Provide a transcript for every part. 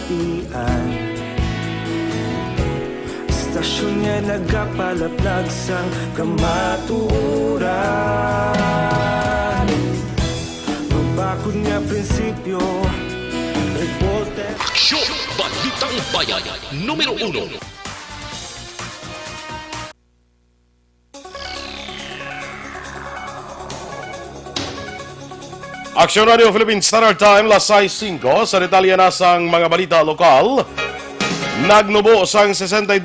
kapian. Istasyon niya nagapalaplag sang kamaturan. Magbakod niya prinsipyo, reporter. Aksyon! Balitang Bayan, Numero 1. Aksyon Radio Philippine Standard Time, las 6:05 sa detalye na sang mga balita lokal. Nagnubo sang 62%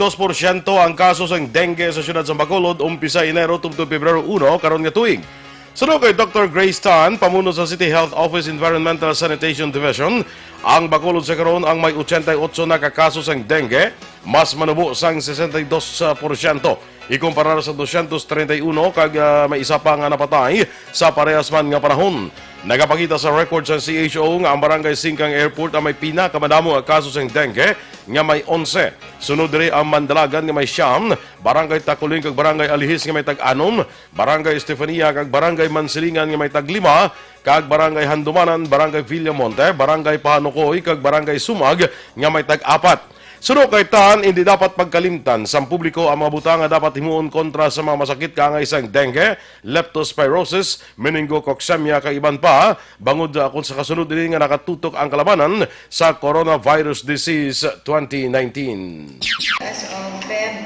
ang kaso sang dengue sa siyudad sa Bacolod umpisa Enero tungtong Pebrero 1 karon nga tuig. Sunod kay Dr. Grace Tan, pamuno sa City Health Office Environmental Sanitation Division, ang Bacolod sa karon ang may 88 na kakaso sang dengue, mas manubo sang 62%. Ikumpara sa 231 kag may isa pa nga napatay sa parehas man nga panahon. Nagapakita sa record sa CHO nga ang Barangay Singkang Airport ang may pinakamadamo nga kaso sang dengue nga may 11. Sunod diri ang Mandalagan nga may 9, Barangay Takuling kag Barangay Alihis nga may tag-6, Barangay Estefania kag Barangay Mansilingan nga may tag-5, kag Barangay Handumanan, Barangay Villamonte, Barangay Pahanukoy kag Barangay Sumag nga may tag-4. Sunod kay Tan, hindi dapat pagkalimtan sa publiko ang mga butanga dapat himuon kontra sa mga masakit kaangay sang dengue, leptospirosis, meningococcemia kag iban pa, bangod kung sa kasunod din nga nakatutok ang kalabanan sa coronavirus disease 2019. As of Feb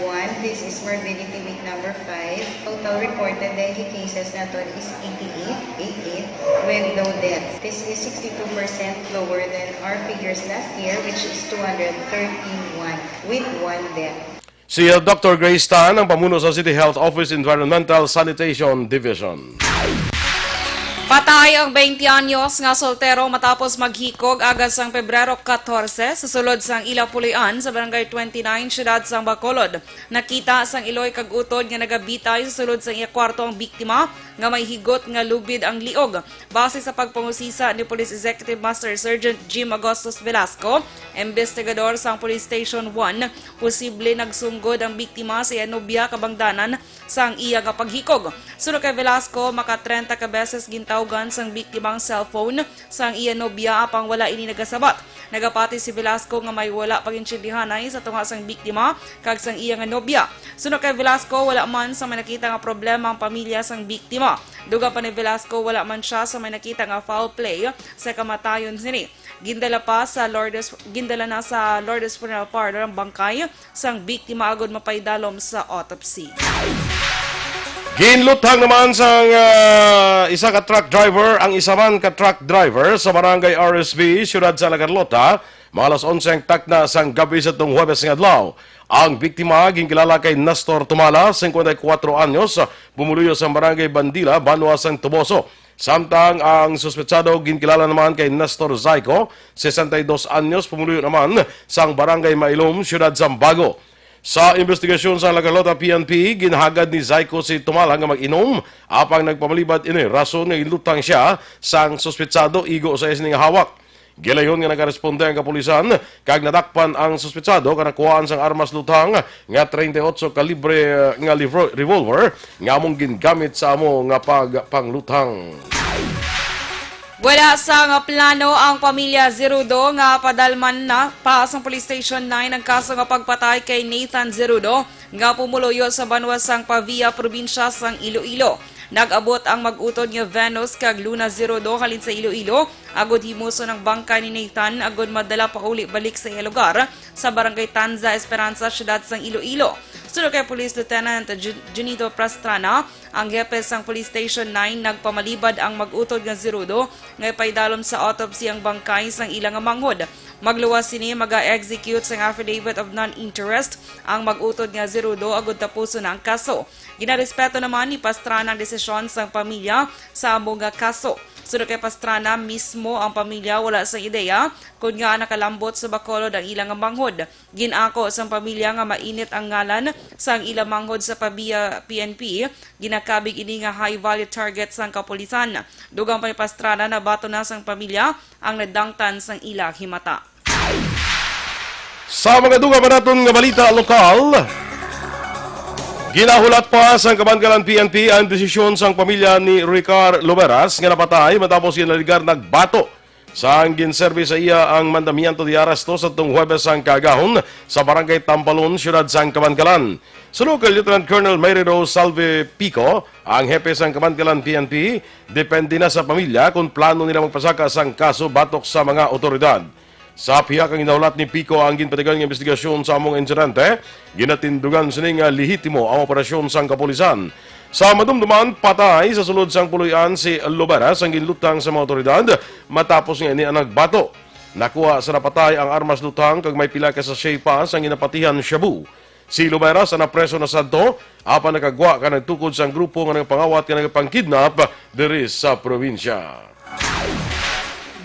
1, this is morbidity week number 5. Total reported dengue cases natin is 88 with no deaths. This is 62% lower than our figures last year, which is 231 with 1 death. Si Dr. Grace Tan, ang pamuno sa City Health Office Environmental Sanitation Division. Patay ang 20 anyos nga soltero matapos maghikog agas sang Pebrero 14 sa sulod sang Ilapulian sa Barangay 29, siyudad sang Bacolod. Nakita sang iloy kag utod nga nagabitay sa sulod sang ikwarto ang biktima nga may higot nga lubid ang liog. Base sa pagpangusisa ni Police Executive Master Sergeant Jim Agustus Velasco, investigador sang Police Station 1, posible nagsunggod ang biktima sa Yanubia kabangdanan sang iya nga paghikog. Sunod kay Velasco, maka 30 ka beses gintawgan sang biktimang cellphone sang iya nobya apang wala ini nagasabat. Nagapati si Velasco nga may wala pagintindihanay sa tunga sang biktima kag sang iya nga nobya. Sunod kay Velasco, wala man sa may nakita nga problema ang pamilya sang biktima. Duga pa ni Velasco, wala man siya sa may nakita nga foul play sa kamatayon sini. Gindala na sa Lourdes Funeral Parlor ang bangkay sang biktima agod mapaydalom sa autopsy. Ginluthang naman sang isa ka truck driver ang isa man ka truck driver sa Barangay RSB, siyudad sa Lagarlota, mga alas 11 ang takna sang gabi sa itong Huwebes nga adlaw. Ang biktima ginkilala kay Nestor Tumala, 54 anyos, bumuluyo sa Barangay Bandila, Banwa sang Tuboso. Samtang ang suspetsado ginkilala naman kay Nestor Zayco, 62 anyos, pumuluyo naman sang Barangay Mailom, siyudad sa Bago. Sa investigasyon sa Lagarlota PNP, ginhagad ni Zayco si Tumala nga mag-inom apang nagpamalibad ini rason nga ilutang siya sang suspetsado igo sa isning hawak. Gilayon nga nagaresponde ang kapulisan kag nadakpan ang suspetsado nga nakuhaan sang armas lutang nga 38 kalibre nga revolver nga among gingamit sa amo nga panglutang. Wala sa nga plano ang pamilya Zerudo nga padalman na pa sa Police Station 9 ang kaso nga pagpatay kay Nathan Zerudo nga pumuloyo sa Banwa sang Pavia, probinsya sang Iloilo. Nag-abot ang mag-utod nga Venus kag Luna Zerudo halin sa Iloilo agod himuso ng bangka ni Nathan agod madala pa uli balik sa iya lugar sa Barangay Tanza, Esperanza, siyudad sang Iloilo. Sunod kay Police Lieutenant Junito Prastrana, ang hepe sang Police Station 9 nagpamalibad ang mag-utod nga Zerudo nga ipaydalom sa autopsy ang bangkay sang ilang manghod. Magluwas sini maga-execute sang affidavit of non-interest ang mag-utod nga Zerudo agod tapuso na ang kaso. Ginarespeto naman ni Pastrana ang desisyon sang pamilya sa among kaso. Sunod kay Pastrana, mismo ang pamilya wala sa ideya kung nga nakalambot sa Bacolod ang ilang manghod. Ginako sang pamilya nga mainit ang ngalan sang ilang manghod sa Pabia PNP. Ginakabig ini nga high value target sang kapulisan. Dugang pa ni Pastrana na bato na sang pamilya ang nadangtan sang ilang himata. Sa mga duga pa naton nga balita lokal, ginahulat pa sa Kabangkalan PNP ang desisyon sang pamilya ni Ricard Loberas nga napatay matapos ginaligar nagbato Saan ginserbi sa iya ang mandamiento de aresto sa itong Huwebes ang kagahon sa Barangay Tampalon, Siyudad sang Kamankalan. Sunod kay Lieutenant Colonel Mary Rose Salve Pico, ang hepe sang Kamankalan PNP, depende na sa pamilya kung plano nila magpasaka sang kaso batok sa mga otoridad. Sa pihak ang inaulat ni Pico ang ginpatigal ng investigasyon sa among insidente, ginatindugan sining lehitimo ang operasyon sang kapulisan. Sa madumduman, patay sa sulod sang puluyan si Loberas ang ginlutang sa mga otoridad matapos nga ini ang nagbato. Nakuha sa napatay ang armas lutang kag may pila ka sa pa sang ginapatihan Shabu. Si Loberas ang napreso na sadto apan nakagwa ka nagtukod sang grupo nga nagpangawat ka nagpangkidnap diri sa probinsya.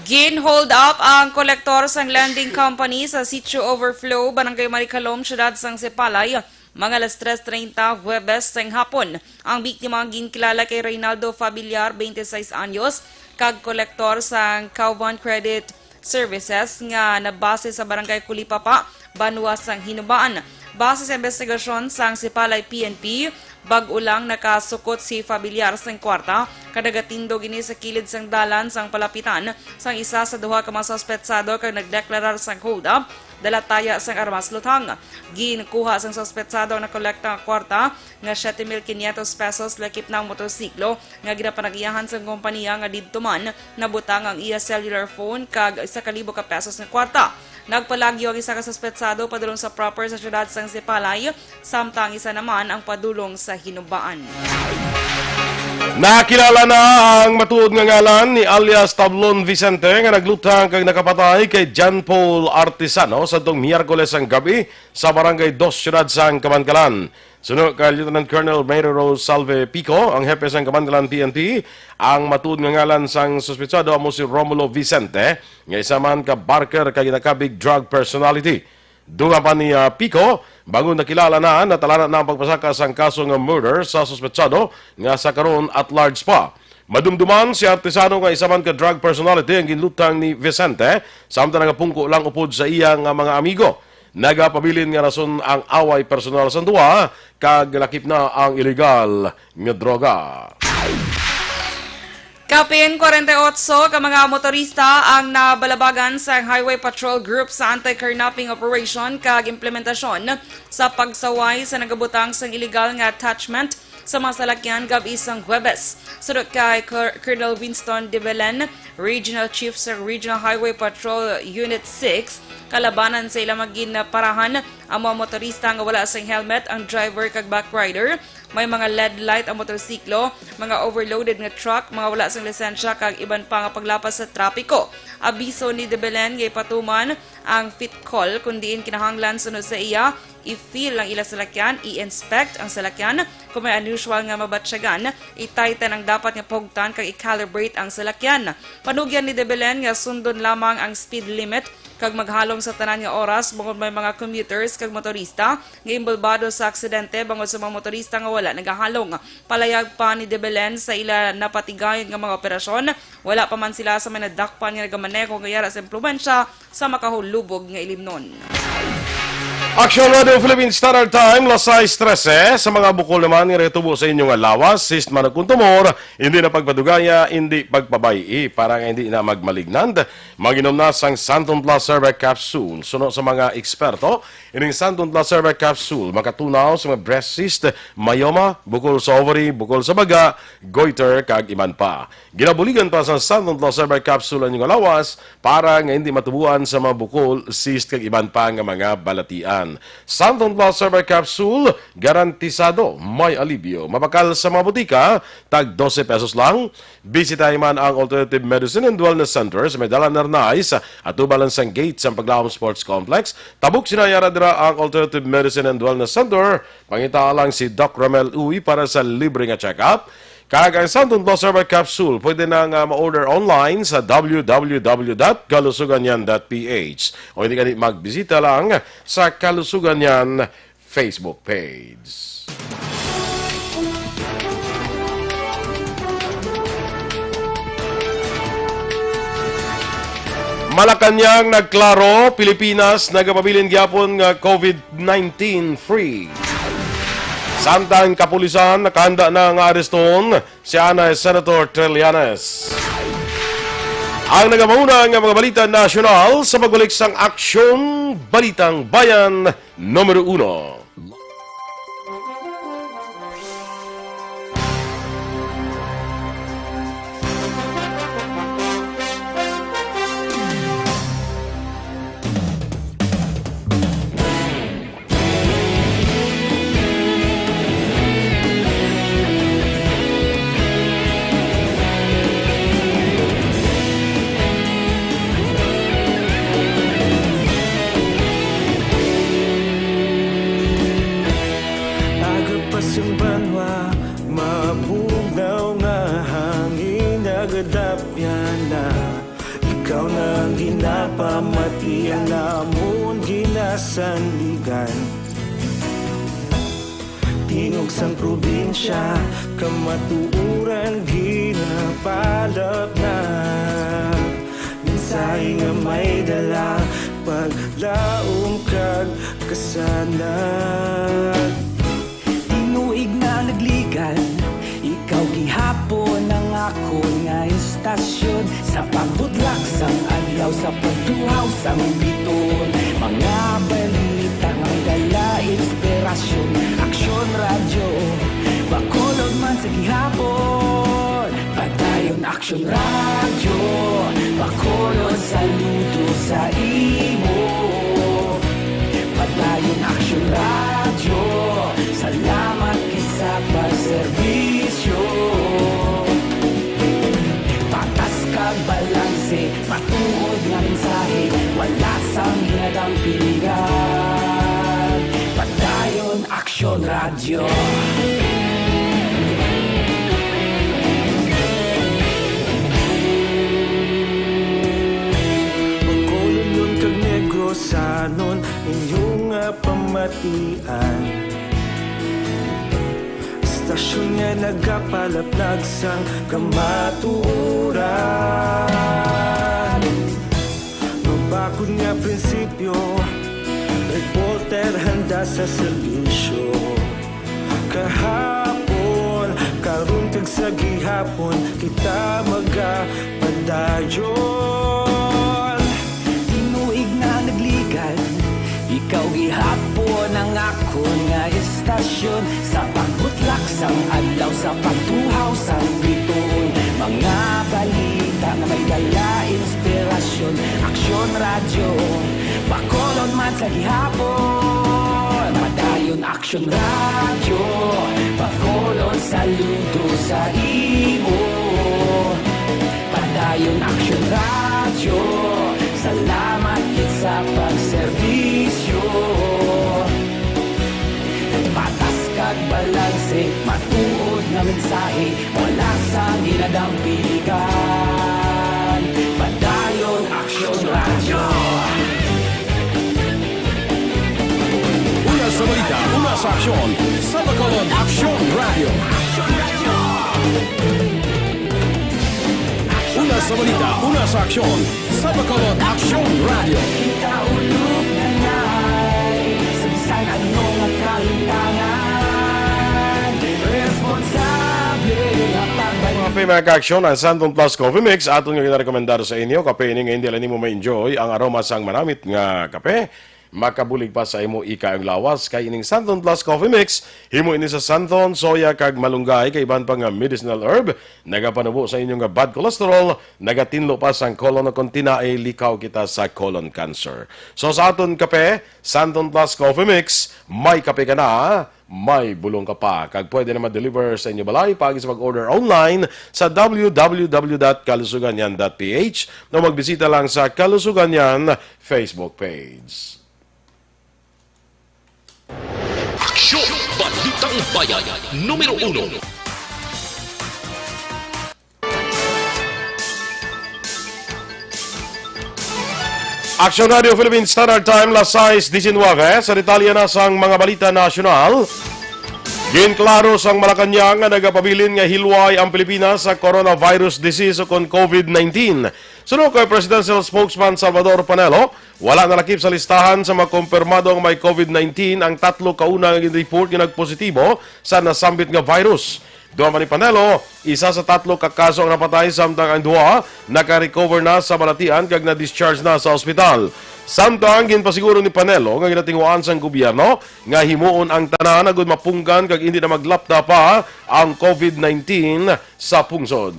Gin-hold up ang kolektor sang lending company sa Sitio Overflow, Barangay Maricalom, Siyudad sang Sipalay, mga alas 3:30 Huwebes sang hapon. Ang biktima ginkilala kay Reynaldo Fabiliar, 26 anyos, kag kolektor sang Kauban Credit Services nga nabase sa Barangay Kulipapa, Banwa sang Hinubaan. Base sa investigasyon sang Sipalay PNP, bag-o lang nakasukot si Fabiliar sang kwarta, kadagatindog ini sa kilid sang dalan sang palapitan sang isa sa duha ka mga suspetsado kag nagdeklarar sang hold up, dalataya sang armas lutang. Ginkuha sang suspetsado na kolekta nga kwarta nga 7,500 pesos lakip ng motorsiklo nga ginapanagiyahan sang kompanya nga didto man nabutang ang iya cellular phone kag 1,000 ka pesos nga kwarta. Nagpalagyo ang isa ka suspetsado padulong sa proper sa siyudad sang Sipalay, samtang isa naman ang padulong sa Hinubaan. Nakilala na ang matuod nga ngalan ni alias Tablon Vicente nga naglutang kag nakapatay kay John Paul Artisano sa itong Miyerkules ang gabi sa Barangay 2, Siyudad sang Kamankalan. Sunod kay Lieutenant Colonel Mary Rose Salve Pico, ang hepe sang Kamankalan PNP, ang matuod nga ngalan sang suspetsado amo si Romulo Vicente, nga isa man ka barker kay nakabig drug personality. Dunga pa ni Pico, bago nakilala na natalana na ang pagpasaka sang kaso nga murder sa suspetsado nga sa karon at large pa. Madumduman si Artisano nga isa man ka drug personality ang ginlutang ni Vicente, samtang nagapungko lang upod sa iyang mga amigo. Nagapabilin nga rason ang away personal sa duwa, kag lakip na ang illegal nga droga. Kapin 48 ka mga motorista ang nabalabagan sa Highway Patrol Group sa anti-carnapping operation kag implementasyon sa pagsaway sa nagabutang sang illegal nga attachment sa mga salakyan gab isang Huwebes. Sudot kay Colonel Winston de Belen, Regional Chief sa Regional Highway Patrol Unit 6, kalabanan sa ilang parahan ang mga motorista nga wala sang helmet, ang driver kag backrider. May mga LED light ang motorsiklo, mga overloaded nga truck, mga wala sang lisensya kag iban pa nga paglapas sa trapiko. Abiso ni De Belen nga ipatuman ang fit call kundiin kinahanglan sunod sa iya, i-feel ang ila salakyan, i-inspect ang salakyan, kung may unusual nga mabatsyagan, itaytan ang dapat nga pugtan kag i-calibrate ang salakyan. Panugyan ni De Belen nga sundon lamang ang speed limit kag maghalong sa tanan nga oras bangod may mga commuters kag motorista nga imbolbado sa aksidente bangod sa mga motorista nga wala nagahalong. Palayag pa ni De Belen sa ila napatigayon nga mga operasyon, wala pa man sila sa may nadakpan nga nagamaneho nga yara sa impluwensya sa makahulubog nga ilimnon. Aksyon Radio Philippines Standard Time, lasay 13. Sa mga bukol naman, retubo sa inyong lawas, sis managkuntumor, hindi na pagpadugaya, hindi pagpabayi, para nga hindi na magmalignand. Maginom na sang Santon Plus Cervec Capsule. Suno sa mga eksperto, ining Santon Plus Cervec Capsule, makatunaw sa mga breast cyst, myoma, bukol sa ovary, bukol sa baga, goiter, kag iman pa. Ginabuligan pa sa Santon Plus Cervec Capsule ang inyong lawas, para nga hindi matubuan sa mga bukol, cyst, kag iman pa nga mga balatian. Santon Plus Cervec Capsule, garantisado, may alibyo. Mabakal sa mga butika, tag 12 pesos lang. Bisitahin man ang Alternative Medicine and Wellness Center sa Medala Narnais at tubalan sang gate sa Paglawam Sports Complex. Tabuk sinayara dira ang Alternative Medicine and Wellness Center. Pangita lang si Doc Ramel Uy para sa libre nga check-up. Kag ang Santon Plus Cervec Capsule pwede na nga ma-order online sa www.kalusuganyan.ph o hindi ka magbisita lang sa Kalusuganyan Facebook page. Malacanang nagklaro, Pilipinas nagapabilin gyapon nga COVID-19 free. Samtang kapulisan nakahanda na nga areston si Senator Trillanes. Ang nagamauna ng mga balita nasyonal sa pagbalik sang Aksyon, Balitang Bayan, Numero 1. Yung banwa, mabugaw nga hangin nagadapyan na ikaw na ginapamatian namon ginasanligan. Tingog sang probinsya, kamatuuran ginapalap na minsay nga may dala paglaom kag kasanag. Tinuig na nagligan, ikaw gihapon ang ako nga istasyon. Sa pagbudlak sang adlaw, sa pagtuhaw sang biton, mga balita nga dala inspirasyon. Aksyon radyo, bakolod man sa gihapon. Padayon Aksyon radyo, bakolod saludo sa imo. Padayon Aksyon radyo, salamat kisa pagserbisyo. Patas kag balanse, matuod nga mensahe, wala sang hinadang piligan. Padayon Aksyon radyo. Pagkulon kag negosanon inyong pamatian. Istasyon nga nagapalaplag sang kamatuuran. Mabakod nga prinsipyo, reporter handa sa serbisyo. Kahapon, karun kag sa gihapon, kita magapadayon. Tinuig na nagligan, ikaw gihapon ang ako nga istasyon. Sa pagbutlak sang adlaw, sa pagtuhaw sang biton, mga balita na may dala inspirasyon. Aksyon radyo, bakolon man sa gihapon. Padayon Aksyon radyo, bakolon saludo sa imo. Padayon Aksyon radyo, salamat kit sa pagserbisyo. Patas kag balanse, matuod na mensahe, wala sa ginadang piligan. Padayon Aksyon radyo. Una sa balita, una sa aksyon, sa Bacolod Aksyon Radio. Una sa balita, una sa aksyon, sa Bacolod Aksyon Radio. Kita ulog na ngay, sa bisan ano nga kahintangan, responsable nga pagbayan. Kape mga ka-aksyon, ang Santon Plus Coffee Mix aton nga ginarekomendar sa inyo. Kape ini nga hindi lang mo ma-enjoy ang aroma sang manamit nga kape. Makabulig pa sa imo ika ang lawas kay ining Santon Plus Coffee Mix. Himo ini sa Santon, soya kag malunggay kay iban pa nga medicinal herb. Nagapanubo sa inyo nga bad cholesterol, nagatinlo pa sang colon kung tinaay likaw kita sa colon cancer. So sa aton kape, Santon Plus Coffee Mix, may kape ka na, may bulong ka pa. Kag pwede na ma-deliver sa inyo balay pag sa mag-order online sa www.kalusuganyan.ph na magbisita lang sa Kalusuganyan Facebook page. Aksyon, Balitang Bayan, Numero 1. Aksyon Radio Philippines Standard Time, las 6:19. Sa detalye na sang mga balita nasyonal. Ginklaro sang Malacañang nga nagapabilin nga hilway ang Pilipinas sa coronavirus disease o kon COVID-19. Sunod kay Presidential Spokesman Salvador Panelo, wala nalakip sa listahan sa mga kumpirmadong may COVID-19 ang 3 kaunang report nga nagpositibo sa nasambit nga virus. Duha man ni Panelo, isa sa 3 ka kaso ang napatay samtang ang 2 naka-recover na sa balatian kag na-discharge na sa ospital. Samtang ginpasiguro ni Panelo nga ginatinguan sang gobyerno nga himuon ang tanan agud mapunggan kag hindi na maglapda pa ang COVID-19 sa pungsod.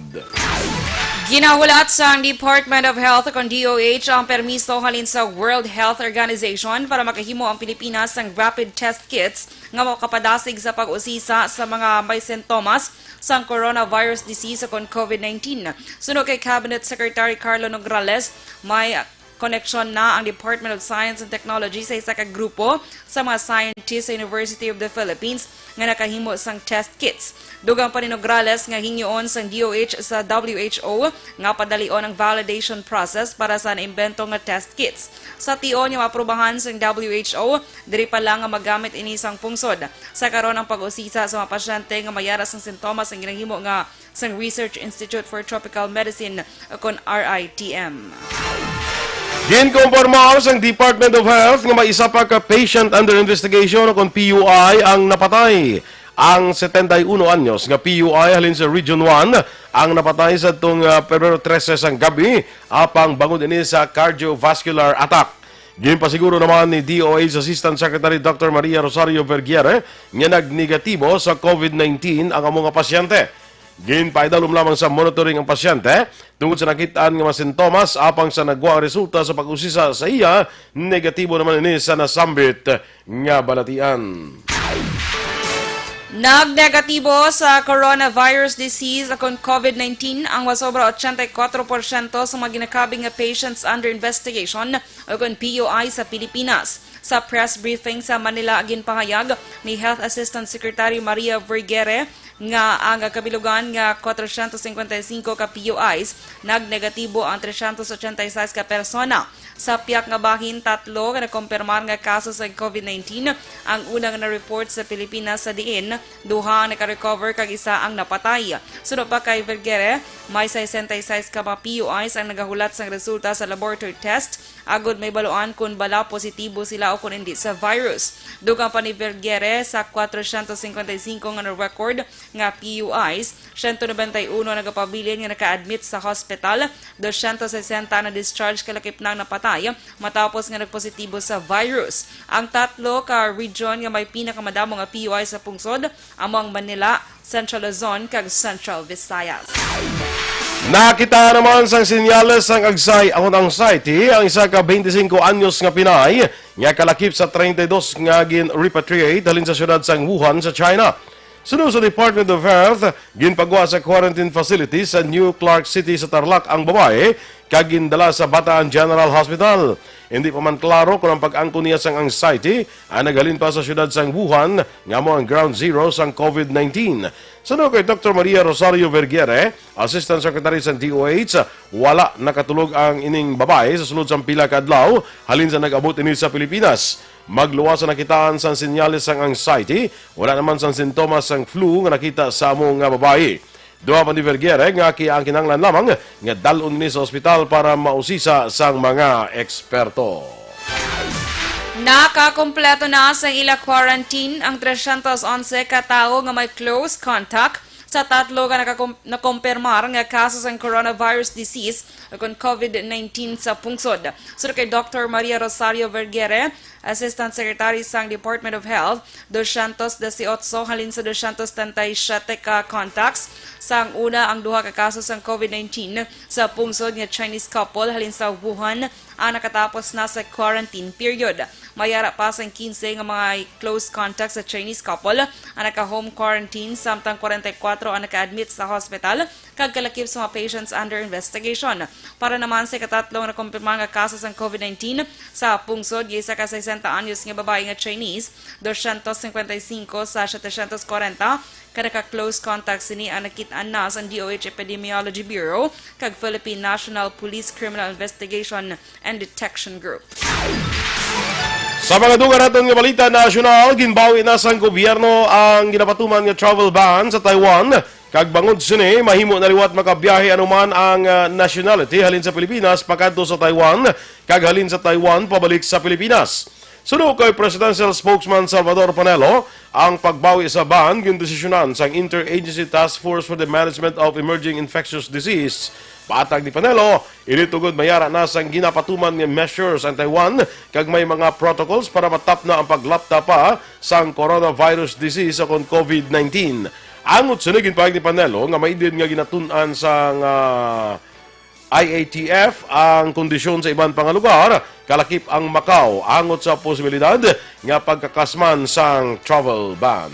Ginahulat sa Department of Health o DOH ang permiso halin sa World Health Organization para makahimo ang Pilipinas ng rapid test kits nga makapadasig sa pag-usisa sa mga may sintomas sa coronavirus disease o COVID-19. Sunod kay Cabinet Secretary Carlo Nograles, may connection na ang Department of Science and Technology sa isa ka grupo sa mga scientists sa University of the Philippines nga nakahimo sang test kits. Dugang pa ni Nograles nga hingyoon sang DOH sa WHO nga padalion ang validation process para sa naimbento nga test kits. Sa tion nga maprobahan sang WHO, diri pa lang nga magamit ini sang pungsod. Sa karon ang pag-usisa sa mga pasyente nga mayara sang sintomas ang ginahimo nga sang Research Institute for Tropical Medicine kon RITM. Ginkonformar sang Department of Health nga may isa pa ka patient under investigation o kon PUI ang napatay. Ang 71 anyos nga PUI halin sa Region 1 ang napatay sa itong Pebrero 13 sang gabi apang bangod ini sa cardiovascular attack. Ginpasiguro naman ni DOH Assistant Secretary Dr. Maria Rosario Vergiere nga nagnegatibo sa COVID-19 ang among mga pasyente. Ginpaidalom lamang sa monitoring ang pasyente tungod sa nakitaan nga mga sintomas apang sa nagwa ang resulta sa pag-usisa sa iya, negatibo naman ini sa nasambit nga balatian. Nagnegatibo sa coronavirus disease akong COVID-19 ang wasobra 84% sa mga ginakabing nga patients under investigation akong PUI sa Pilipinas. Sa press briefing sa Manila ginpahayag ni Health Assistant Secretary Maria Vergiere nga ang kabilugan nga 455 ka PUIs nagnegatibo ang 386 ka persona. Sa piyak nga bahin 3 nga nakumpirmar nga kaso sa COVID-19 ang unang na-report sa Pilipinas sa diin, 2 naka-recover kag isa ang napatay. Sunod pa kay Vergiere, may 66 ka mga PUIs ang nagahulat sa resulta sa laboratory test agod may baluan kung bala positibo sila o kung hindi sa virus. Dugang pa ni Vergiere sa 455 nga na-record nga PUIs, 191 nagapabilin nga naka-admit sa hospital, 260 na discharge kalakip nang napatay matapos nga nagpositibo sa virus. Ang 3 ka region nga may pinakamadamo nga PUI sa pungsod among Manila, Central Luzon kag Central Visayas. Nakita naman sang senyales sang agsay ang anxiety ang isa ka 25 anyos nga Pinay nga kalakip sa 32 nga gin-repatriate halin sa syudad sang Wuhan sa China. Sunod sa Department of Health, ginpagwa sa quarantine facility sa New Clark City sa Tarlac ang babae kag gindala sa Bataan General Hospital. Hindi pa man klaro kung ang pag-angko niya sang anxiety ay nagalin pa sa syudad sang Wuhan nga mo ang ground zero sang COVID-19. Sunod kay Dr. Maria Rosario Vergiere, Assistant Secretary sa DOH, wala nakatulog ang ining babae sa sulod sang pila ka adlaw halin sa nag-abot ini sa Pilipinas. Magluwas sa nakitaan sang sinyalis sang anxiety, wala naman sang sintomas sang flu nga nakita sa among nga babae. Duha pa ni Vergiere nga ang kinanglan lamang nga dalon ni sa ospital para mausisa sang mga eksperto. Nakakompleto na sa ila quarantine ang 311 ka tawo nga may close contact sa 3 nga nakumpirmar nga kaso sa coronavirus disease o COVID-19 sa pungsod. So kay Dr. Maria Rosario Vergiere, Assistant Secretary sa Department of Health, 218 halin sa 237 ka contacts. Sang una ang 2 ka kaso sa COVID-19 sa pungsod nga Chinese couple halin sa Wuhan ang nakatapos na sa quarantine period. Mayara pa sa 15 nga mga close contacts sa Chinese couple ang naka-home quarantine samtang 44 ang naka-admit sa hospital kag kalakip sa mga patients under investigation. Para naman sa katatlong na kumpirmang nga kaso sa COVID-19 sa pungsod, gisa ka 60 anyos nga babae nga Chinese, 255 sa 740 kada close contact sini ang nakitaan na sa DOH Epidemiology Bureau kag Philippine National Police Criminal Investigation and Detection Group. Sa mga duga naton nga balita nasyonal, ginbawi na sang gobyerno ang ginapatuman nga travel ban sa Taiwan. Kag bangod sini, mahimo na liwat makabiyahe anuman ang nationality halin sa Pilipinas pakadto sa Taiwan, kag halin sa Taiwan pabalik sa Pilipinas. Sunod kay Presidential Spokesman Salvador Panelo, ang pagbawi sa ban gindesisyonan sang Interagency Task Force for the Management of Emerging Infectious Disease. Patag ni Panelo, initugod mayara na sang ginapatuman nga measures ang Taiwan kag may mga protocols para matap na ang paglapta pa sang coronavirus disease o COVID-19. Angot sunugin pag ni Panelo nga may din nga ginatun-an sang IATF ang kondisyon sa ibang pang lugar, kalakip ang Macau angot sa posibilidad nga pagkakasman sang travel ban.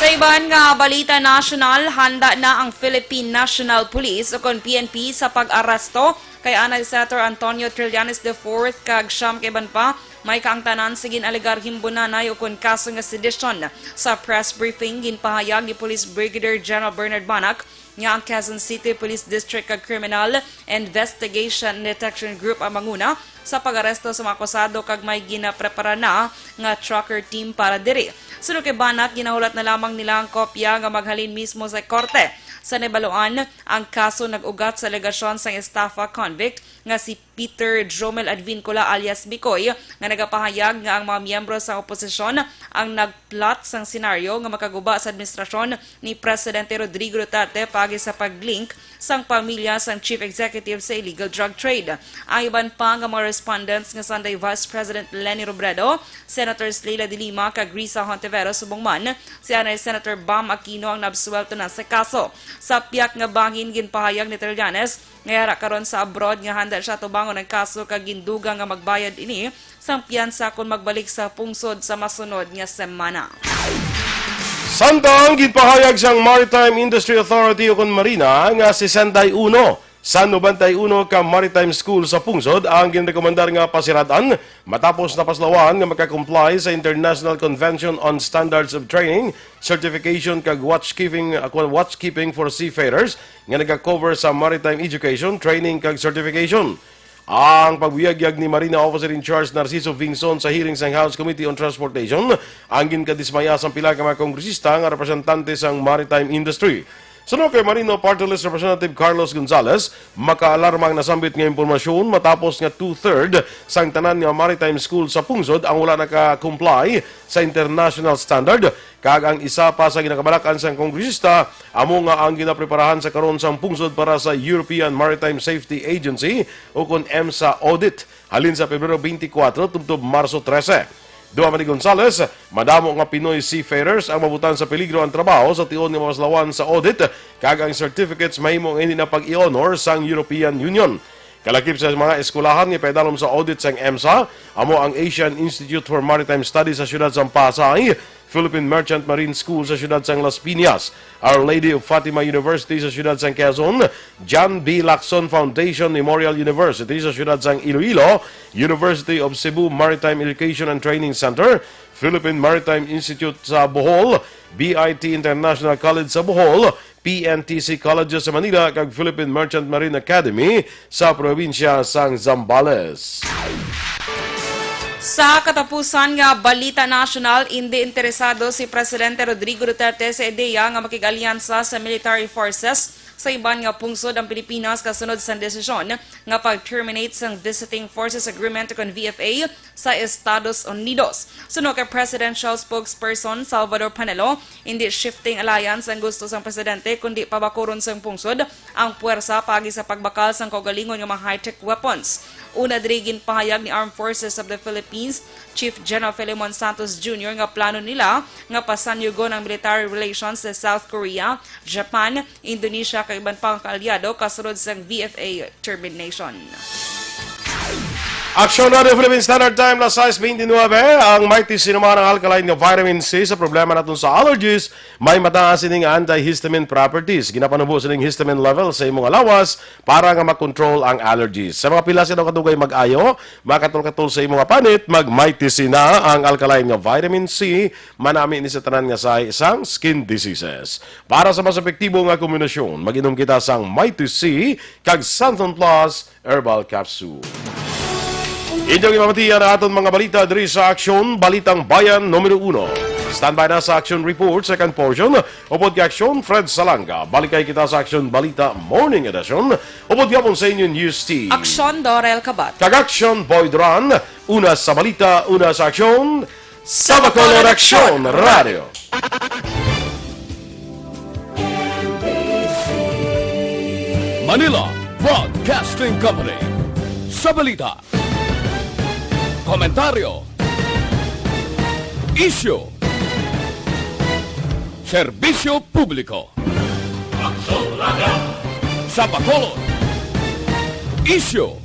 Sa iban nga balita national, handa na ang Philippine National Police o PNP sa pag-arasto kay anay Senator Antonio Trillanes IV kag siyam kay ban pa may kaangtanan sa ginaligar himbunanay o kon kaso nga sedition. Sa press briefing ginpahayag ni Police Brigadier General Bernard Banac nga ang Quezon City Police District kag Criminal Investigation and Detection Group ang manguna sa pag-aresto sa mga akusado kag may ginaprepara na nga tracker team para diri. Sunod kay Banac, ginahulat na lamang nila ang kopya nga maghalin mismo sa korte. Sa Nebaluan, ang kaso nag-ugat sa legasyon sang estafa convict nga si Peter Jomel Advincula alias Bicoy nga nagapahayag nga ang mga miyembro sa oposisyon ang nagplot sang senaryo nga makaguba sa administrasyon ni Presidente Rodrigo Duterte pagi sa paglink sang pamilya sang Chief Executive sa illegal drug trade. Ang iban pa nga mga respondents nga Sunday Vice President Leni Robredo, Senators Leila de Lima kag Risa Hontiveros subong man, si anay Senator Bam Aquino ang nabsuwelto na sa kaso. Sa piyak nga bangin ginpahayag ni Trillanes nga yara karon sa abroad nga handa siya tubangon ang kaso kag ginduga nga magbayad ini sang piyansa kung magbalik sa pungsod sa masunod nga semana. Samtang ginpahayag sang Maritime Industry Authority o kon Marina nga 61 sa 91 ka Maritime School sa pungsod ang ginrekomendar nga pasiradan matapos napaslawan nga makakomply sa International Convention on Standards of Training, Certification kag watchkeeping for seafarers nga nagakover sa maritime education, training kag certification. Ang pagbuyagyag ni Marina Officer in Charge Narciso Vingson sa hearing sang House Committee on Transportation ang ginkadismaya sang pila ka mga kongresista nga representante sang maritime industry. Sunod kay Marino Party List Representative Carlos Gonzalez, makaalarmang nasambit nga impormasyon matapos nga 2/3 sang tanan nga maritime school sa pungsod ang wala naka-comply sa international standard, kag ang isa pa sa ginakabalakan sang kongresista amo nga ang ginapreparahan sa karon sang pungsod para sa European Maritime Safety Agency o kon EMSA audit halin sa Pebrero 24 tubtob Marso 13. Duha man ni Gonzales, madamo nga Pinoy seafarers ang mabutan sa peligro ang trabaho sa tion nga mapaslawan sa audit kag ang certificates mahimo nga hindi na pag-i-honor sang European Union. Kalakip sa mga eskulahan nga pedalom sa audit sang EMSA, amo ang Asian Institute for Maritime Studies sa siyudad sang Pasay, Philippine Merchant Marine School sa siyudad sang Las Piñas, Our Lady of Fatima University sa siyudad sang Quezon, John B. Lacson Foundation Memorial University sa siyudad sang Iloilo, University of Cebu Maritime Education and Training Center, Philippine Maritime Institute sa Bohol, BIT International College sa Bohol, PNTC Colleges sa Manila kag Philippine Merchant Marine Academy sa probinsya sang Zambales. Sa katapusan nga balita national, hindi interesado si Presidente Rodrigo Duterte sa ideya nga makig-alyansa sa military forces sa iban nga pungsod ang Pilipinas kasunod sa desisyon nga pag-terminate sang Visiting Forces Agreement kon VFA sa Estados Unidos. Sunod kay Presidential Spokesperson Salvador Panelo, hindi shifting alliance ang gusto sang presidente kundi pabakuron sang pungsod ang puwersa pagi sa pagbakal sang kaugalingon nga mga high-tech weapons. Una diri ginpahayag ni Armed Forces of the Philippines Chief General Filemon Santos Jr. nga plano nila nga pasanyugon ang military relations sa South Korea, Japan, Indonesia kag iban pang kaalyado kasunod sa VFA termination. Aksyon na Philippine Standard Time, las 6:29. Ang mighty sinuma ng alkaline nga vitamin C sa problema natin sa allergies, may mataas ining antihistamine properties. Ginapanubo sa ining histamine level sa imong alawas para nga makontrol ang allergies. Sa mga pila sila katugay mag-ayo, makatol-katol sa imong panit, mag-mighty C na ang alkaline nga vitamin C, manami ni sa tanan nga sa isang skin diseases. Para sa mas epektibo nga kombinasyon, mag-inom kita sang mighty C kag Santon Plus Herbal Capsule. Inyong imamatiyan na aton mga balita diri sa Aksyon, Balitang Bayan, Numero 1. Standby na sa Aksyon Report, second portion. Upod ka Aksyon, Fred Salanga. Balikay kita sa Aksyon Balita Morning Edition. Upod ka sa inyo News Team. Aksyon, Dorel, Cabatu. Kag-Aksyon, Boy Duran. Una sa balita, una sa Aksyon. Sa Bacolod Aksyon Radio. Manila Broadcasting Company. Sa balita. Komentaryo. Issue. Serbisyo publiko. Sa Bacolod. Issue.